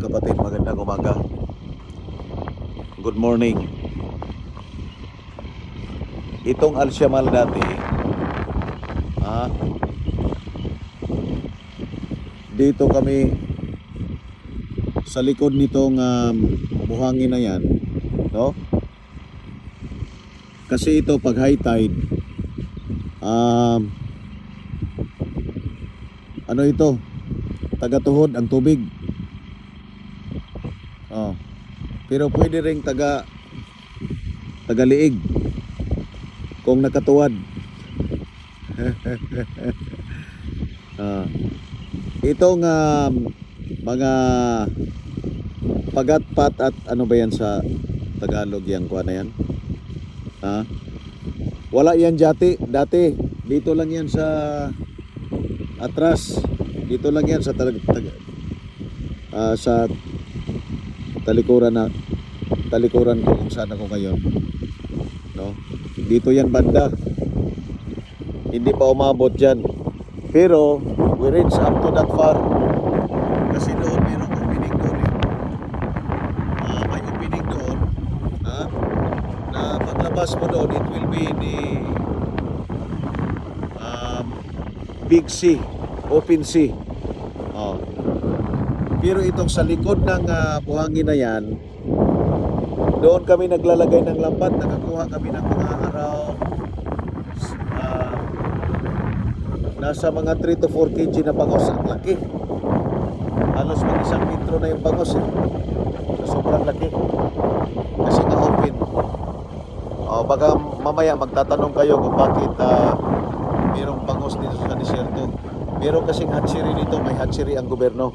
kapatid, magandang umaga. Good morning. Itong Al-Shamal dati, dito kami sa likod nitong buhangin na yan, no? Kasi ito pag high tide, ano ito? Taga-tuhod ang tubig. Pero pwede ring taga-liig kung nakatuwad. Itong mga pagatpat at ano ba yan sa Tagalog yan, kuha na yan? Wala yan dati. Dito lang yan sa atras. Dito lang yan sa sa talikuran ko kung saan ako ngayon, no? Dito yan banda, hindi pa umabot dyan, pero we reach up to that far kasi doon mayroong opening doon may opening doon na paglabas mo doon, it will be the big sea, open sea. Pero itong sa likod ng buhangin na yan, doon kami naglalagay ng lambat. Nakakuha kami ng mga around nasa mga 3 to 4 kg na bangos. Ang laki, halos mag 1 metro na yung bangos sobrang laki kasi nga open. Baka mamaya magtatanong kayo kung bakit mayroong bangos dito sa disyerto. Meron kasing hatchery dito, may hatchery ang gobyerno.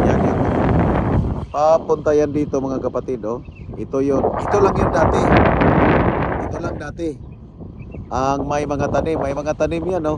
Yan. Papunta yan dito mga kapatid. Ito yun. Ito lang yun dati. Ito lang dati. Ang may mga tanim. May mga tanim yan.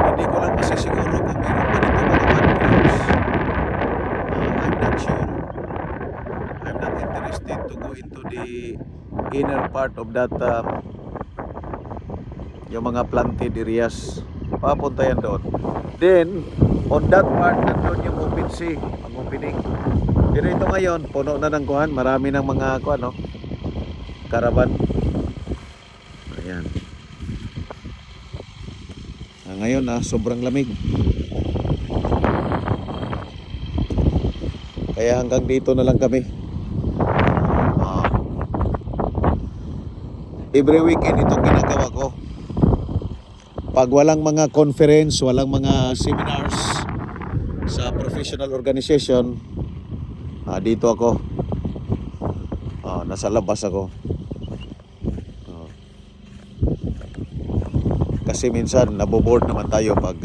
Hindi ko lang masisiguro kung meron pa dito mga mangroves. I'm not sure. I'm not interested to go into the inner part of that yung mga planted areas. Papunta yan doon. Then on that part nandun yung open sea, ang opening. Pero ito ngayon puno na ng kuhan, marami ng mga kuhan, caravan. Ayan. Ngayon sobrang lamig, kaya hanggang dito na lang kami. Every weekend itong ginagawa ko. Pag walang mga conference, walang mga seminars sa professional organization, dito ako. Nasa labas ako. Kasi minsan naboboard naman tayo pag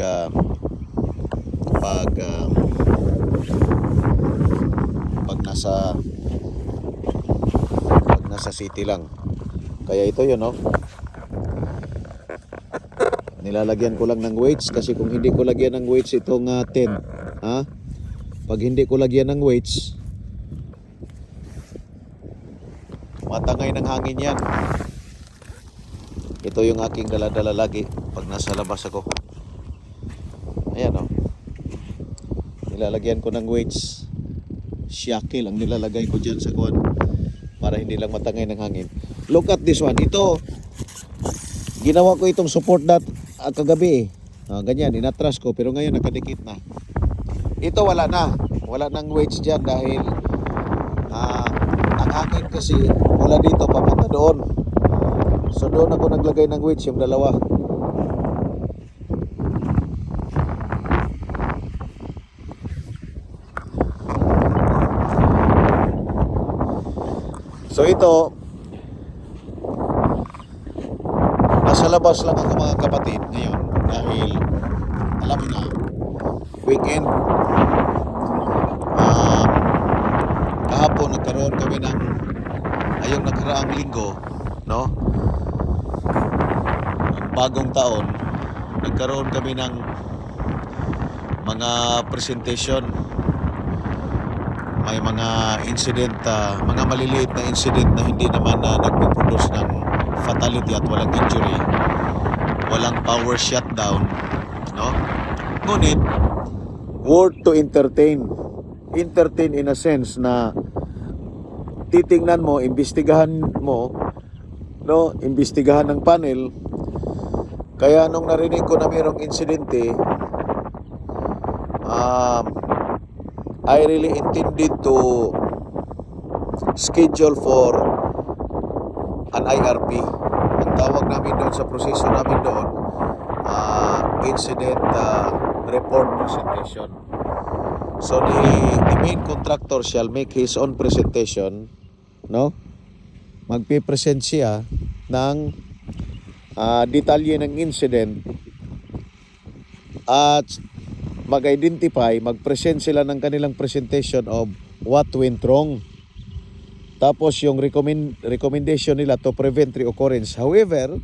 nasa city lang. Kaya ito yun, nilalagyan ko lang ng weights kasi kung hindi ko lagyan ng weights itong tent, pag hindi ko lagyan ng weights, matangay ng hangin yan. Ito yung aking dala-dala lagi pag nasa labas ako. Ayan, nilalagyan ko ng weights. Shackle ang nilalagay ko dyan sa kuwan para hindi lang matangay ng hangin. Look at this one. Ito, ginawa ko itong support that kagabi. Ganyan, inatras ko. Pero ngayon nakadikit na. Ito wala na. Wala nang weights dyan dahil ang hangin kasi mula dito papunta doon. So doon ako naglagay ng weights, yung dalawa. So ito, nasa labas lang ako mga kapatid ngayon dahil alam na weekend. Kahapon nagkaroon kami ng ayong nakaraang linggo, bagong taon, nagkaroon kami ng mga presentation. May mga incident, mga maliliit na incident na hindi naman nagpo-produce ng fatality at walang injury. walang power shutdown, no? Ngunit worth to entertain. Entertain in a sense na titingnan mo, imbestigahan mo, no? Imbestigahan ng panel. Kaya nung narinig ko na mayroong insidente, I really intended to schedule for an IRP. Ang tawag namin doon sa proseso namin doon, incident report presentation. So the main contractor shall make his own presentation, no? Magpipresent siya ng detalye ng incident at mag-identify, mag-present sila ng kanilang presentation of what went wrong. Tapos yung recommendation nila to prevent reoccurrence. However,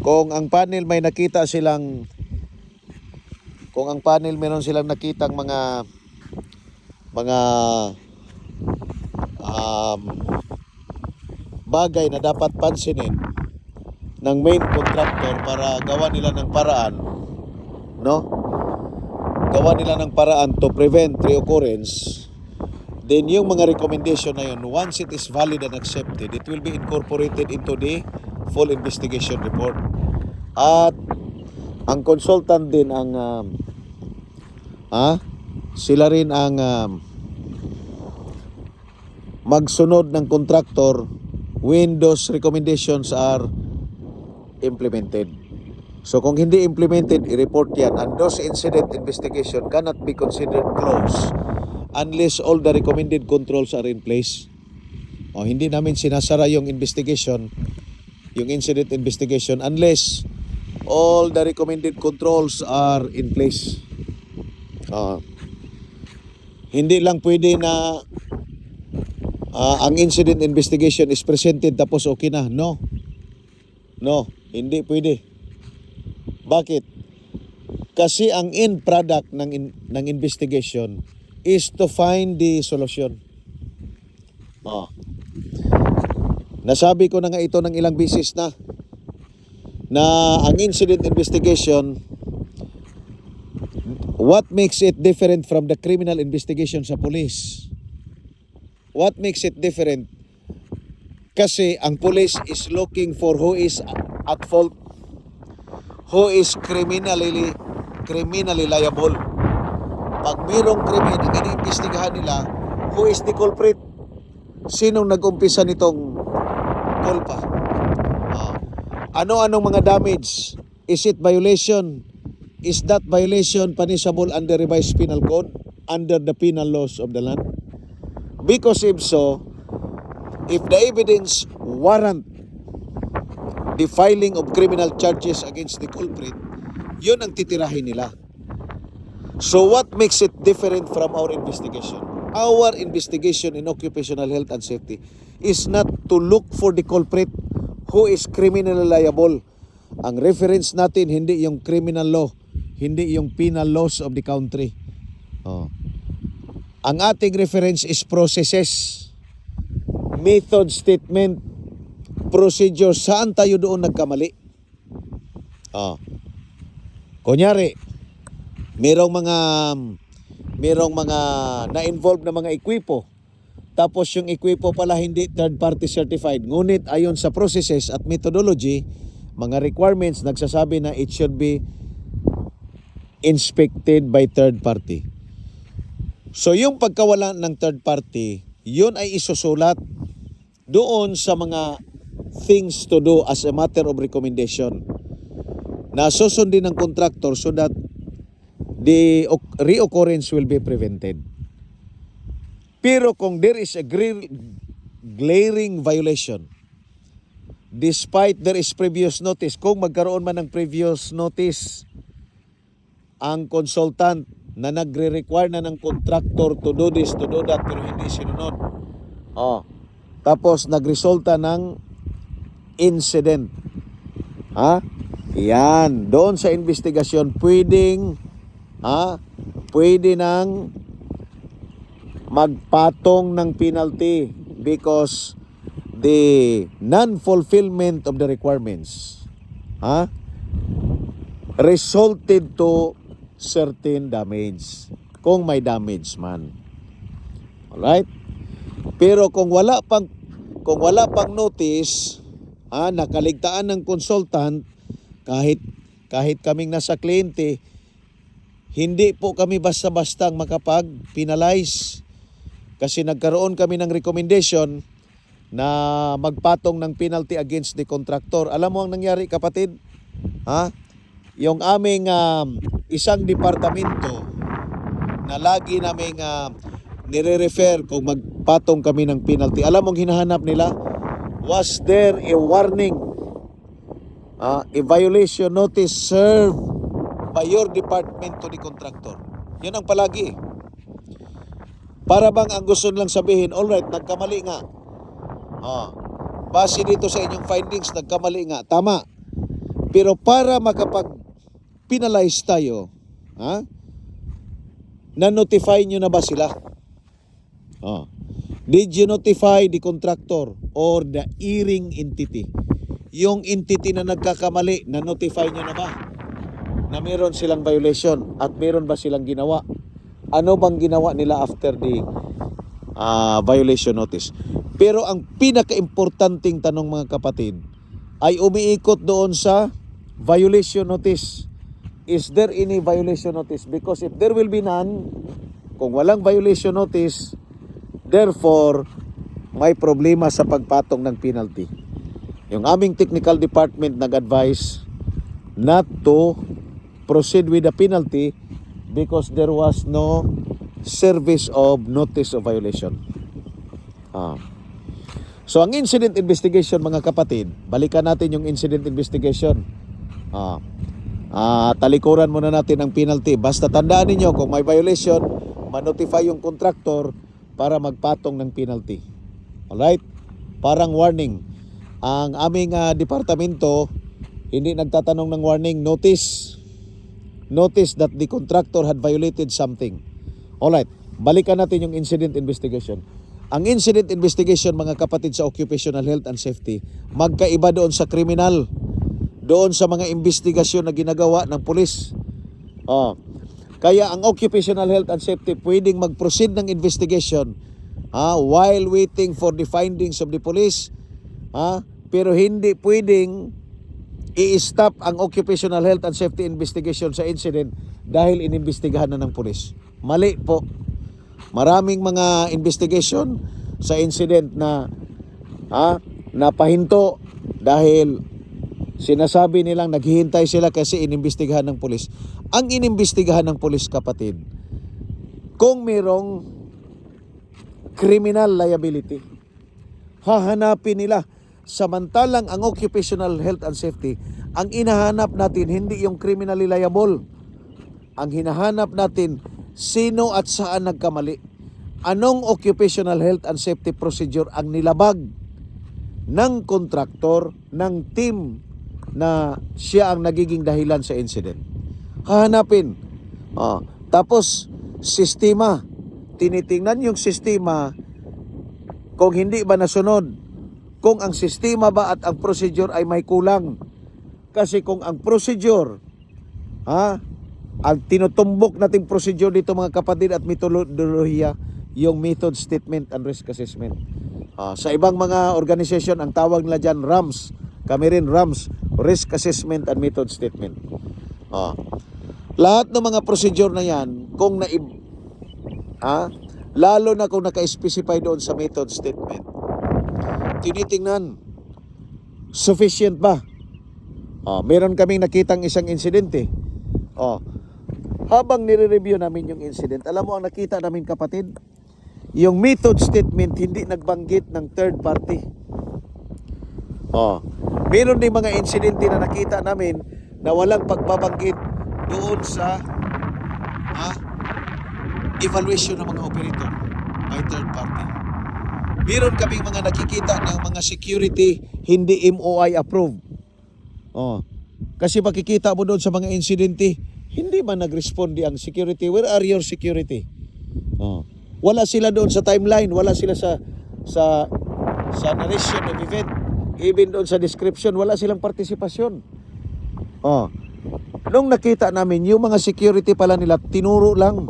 kung ang panel may nakita silang, kung ang panel meron silang nakitang mga bagay na dapat pansinin ng main contractor para gawa nila ng paraan, no? Gawa nila ng paraan to prevent reoccurrence, then yung mga recommendation na yun, once it is valid and accepted, it will be incorporated into the full investigation report. At ang consultant din ang sila rin ang magsunod ng contractor when those recommendations are implemented. So kung hindi implemented, i-report yan, and those incident investigation cannot be considered closed unless all the recommended controls are in place. O hindi namin sinasara yung investigation, yung incident investigation, unless all the recommended controls are in place. Hindi lang pwede na ang incident investigation is presented tapos okay na. No, hindi pwede. Bakit? Kasi ang end product ng investigation is to find the solution. Nasabi ko na nga ito ng ilang beses na ang incident investigation, what makes it different from the criminal investigation sa police? What makes it different? Kasi ang police is looking for who is at fault, who is criminally liable. Pag mayroong krimen, ang iniimbestigahan nila, who is the culprit? Sinong nag-umpisa nitong kulpa? Ano-anong mga damage? Is it violation? Is that violation punishable under revised penal code, under the penal laws of the land? Because if so, if the evidence warrant the filing of criminal charges against the culprit, yun ang titirahin nila. So what makes it different from our investigation? Our investigation in occupational health and safety is not to look for the culprit who is criminally liable. Ang reference natin hindi yung criminal law, hindi yung penal laws of the country. Ang ating reference is processes, method statement, procedure. Saan tayo doon nagkamali? Kunyari, merong mga na-involve na mga ekwipo. Tapos yung ekwipo pala hindi third party certified. Ngunit ayon sa processes at methodology, mga requirements nagsasabi na it should be inspected by third party. So yung pagkawala ng third party, yun ay isusulat doon sa mga things to do as a matter of recommendation na susundin ng contractor so that the reoccurrence will be prevented. Pero kung there is a glaring violation, despite there is previous notice, kung magkaroon man ng previous notice, ang consultant na nagre-require na ng contractor to do this, to do that, pero hindi sinunod. Tapos nagresulta ng incident. Yan, doon sa investigasyon pwede nang magpatong ng penalty because the non-fulfillment of the requirements. ha, resulted to certain damage. Kung may damage man. Alright? Pero kung wala pang notice, nakaligtaan ng consultant, kahit kaming nasa kliyente, hindi po kami basta-bastang makapag-penalize. Kasi nagkaroon kami ng recommendation na magpatong ng penalty against the contractor. Alam mo ang nangyari, kapatid? Yung aming isang departamento na lagi naming nire-refer kung magpatong kami ng penalty. Alam mong hinahanap nila? Was there a warning, a violation notice served by your department to the contractor? Yan ang palagi. Para bang ang gusto lang sabihin, alright, nagkamali nga. Base dito sa inyong findings, nagkamali nga. Tama. Pero para makapag-penalize tayo, na-notify nyo na ba sila? Did you notify the contractor or the hearing entity? Yung entity na nagkakamali, na-notify nyo na ba? Na meron silang violation at meron ba silang ginawa? Ano bang ginawa nila after the violation notice? Pero ang pinaka-importanting tanong, mga kapatid, ay umiikot doon sa violation notice. Is there any violation notice? Because if there will be none, kung walang violation notice, therefore, may problema sa pagpatong ng penalty. Yung aming technical department nag-advise not to proceed with the penalty because there was no service of notice of violation. So ang incident investigation, mga kapatid, balikan natin yung incident investigation. Talikuran muna natin ang penalty. Basta tandaan ninyo, kung may violation, ma-notify yung contractor para magpatong ng penalty. Alright? Parang warning. Ang aming departamento, hindi nagtatanong ng warning, notice that the contractor had violated something. Alright, balikan natin yung incident investigation. Ang incident investigation, mga kapatid, sa occupational health and safety, magkaiba doon sa kriminal, doon sa mga investigasyon na ginagawa ng pulis. Kaya ang occupational health and safety pwedeng mag-proceed ng investigation while waiting for the findings of the police, pero hindi pwedeng i-stop ang occupational health and safety investigation sa incident dahil inimbestigahan na ng pulis. Mali po. Maraming mga investigation sa incident na napahinto dahil sinasabi nilang naghihintay sila kasi inimbestigahan ng pulis. Ang inimbestigahan ng pulis, kapatid, kung mayroong criminal liability, hahanapin nila. Samantalang ang occupational health and safety, ang inahanap natin hindi yung criminally liable. Ang hinahanap natin, sino at saan nagkamali. Anong occupational health and safety procedure ang nilabag ng kontraktor, ng team na siya ang nagiging dahilan sa incident. Hahanapin. Tapos, sistema. Tinitingnan yung sistema kung hindi ba nasunod. Kung ang sistema ba at ang procedure ay may kulang. Kasi kung ang procedure, ang tinutumbok nating procedure dito, mga kapatid, at metodolohiya, yung method statement and risk assessment. Sa ibang mga organisasyon, ang tawag nila dyan RAMS. Kami rin RAMS, risk assessment and method statement. Lahat ng mga procedure na yan, kung lalo na kung naka-specify doon sa method statement, tinitingnan, sufficient ba? Meron kaming nakitang isang insidente. Habang nire-review namin yung incident, alam mo ang nakita namin, kapatid? Yung method statement hindi nagbanggit ng third party. Meron din mga insidente na nakita namin na walang pagbabanggit doon sa evaluation ng mga operator by third party. Meron kaming mga nakikita ng mga security hindi MOI approved. Kasi makikita mo doon sa mga insidente, hindi man nag-responde ang security. Where are your security? Wala sila doon sa timeline, wala sila sa narration of event. Even doon sa description, wala silang partisipasyon. Oh. Nung nakita namin, yung mga security pala nila, tinuro lang.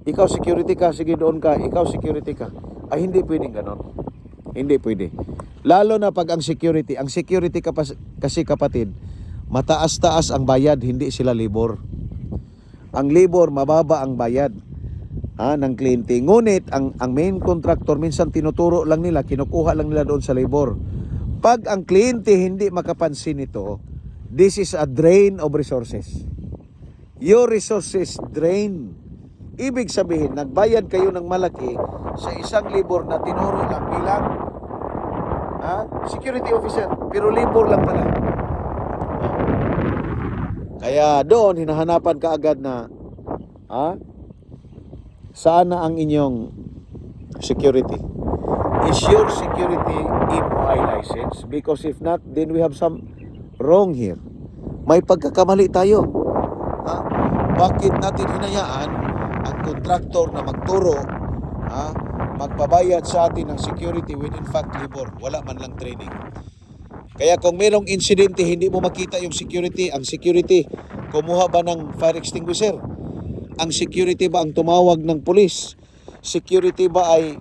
Ikaw security ka, sige doon ka. Ikaw security ka. Ay, hindi pwedeng ganon. Hindi pwede. Lalo na pag ang security kasi kapatid, mataas-taas ang bayad, hindi sila labor. Ang labor, mababa ang bayad ng kliyente. Ngunit, ang main contractor, minsan tinuturo lang nila, kinukuha lang nila doon sa labor. Pag ang kliyente hindi makapansin ito, this is a drain of resources. Your resources drain. Ibig sabihin, nagbayad kayo ng malaki sa isang labor na tinuro lang bilang security officer, pero labor lang pala. Kaya doon, hinahanapan ka agad na saan na ang inyong security? Is your security MOI license? Because if not, then we have some wrong here. May pagkakamali tayo. Bakit natin hinayaan ang contractor na magturo, magpabayad sa atin ng security when in fact labor, wala man lang training. Kaya kung merong insidente, hindi mo makita yung security. Ang security, kumuha ba ng fire extinguisher? Ang security ba ang tumawag ng pulis? Security ba ay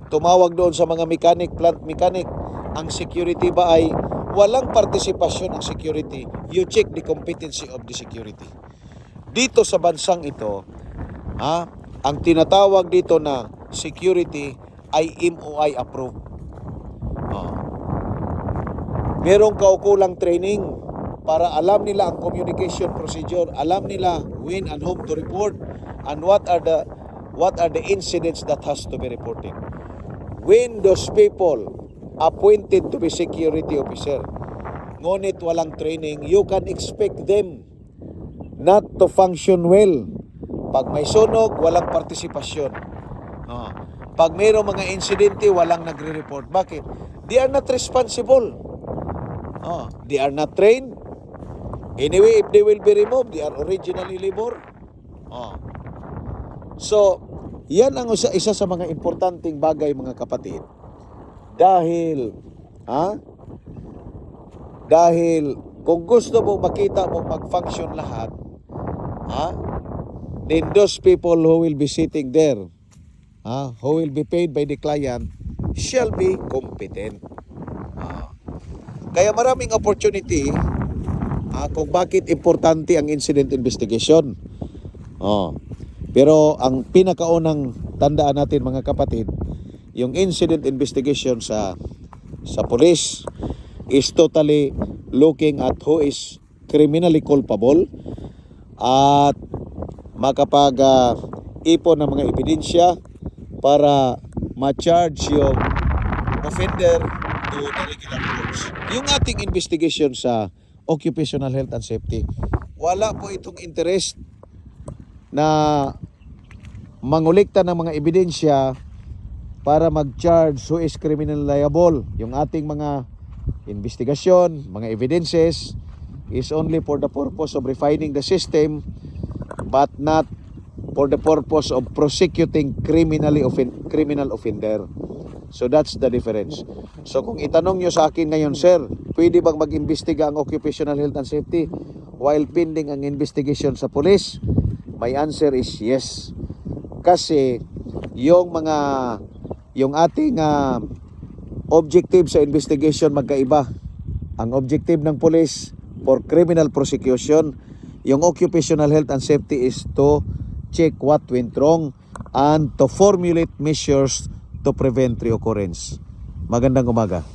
tumawag doon sa mga mechanic, plant mechanic? Ang security ba ay walang partisipasyon ng security? You check the competency of the security. Dito sa bansang ito, ang tinatawag dito na security ay MOI approved. Merong kaukulang training para alam nila ang communication procedure, alam nila when and whom to report, and what are the incidents that has to be reported. When those people appointed to be security officer, ngunit walang training, you can expect them not to function well. Pag may sunog, walang partisipasyon. Pag mayroong mga insidente, walang nagre-report. Bakit? They are not responsible. They are not trained. Anyway, if they will be removed, they are originally labor. So, yan ang isa sa mga importanteng bagay, mga kapatid. Dahil kung gusto mo makita mo mag-function lahat, then those people who will be sitting there, who will be paid by the client, shall be competent. Kaya maraming opportunity kung bakit importante ang incident investigation. Pero ang pinakaunang tandaan natin, mga kapatid, yung incident investigation sa police is totally looking at who is criminally culpable at makapag-ipon ng mga ebidensya para ma-charge yung offender to the regular courts. Yung ating investigation sa occupational health and safety, wala po itong interest na mangulikta ng mga ebidensya para mag-charge who is criminal liable. Yung ating mga investigasyon, mga evidences is only for the purpose of refining the system, but not for the purpose of prosecuting criminal offender. So that's the difference. So kung itanong nyo sa akin ngayon, sir, pwede bang mag-imbestiga ang occupational health and safety while pending ang investigation sa police? My answer is yes. Kasi yung ating objective sa investigation magkaiba. Ang objective ng police for criminal prosecution, yung occupational health and safety is to check what went wrong and to formulate measures to prevent reoccurrence. Magandang umaga.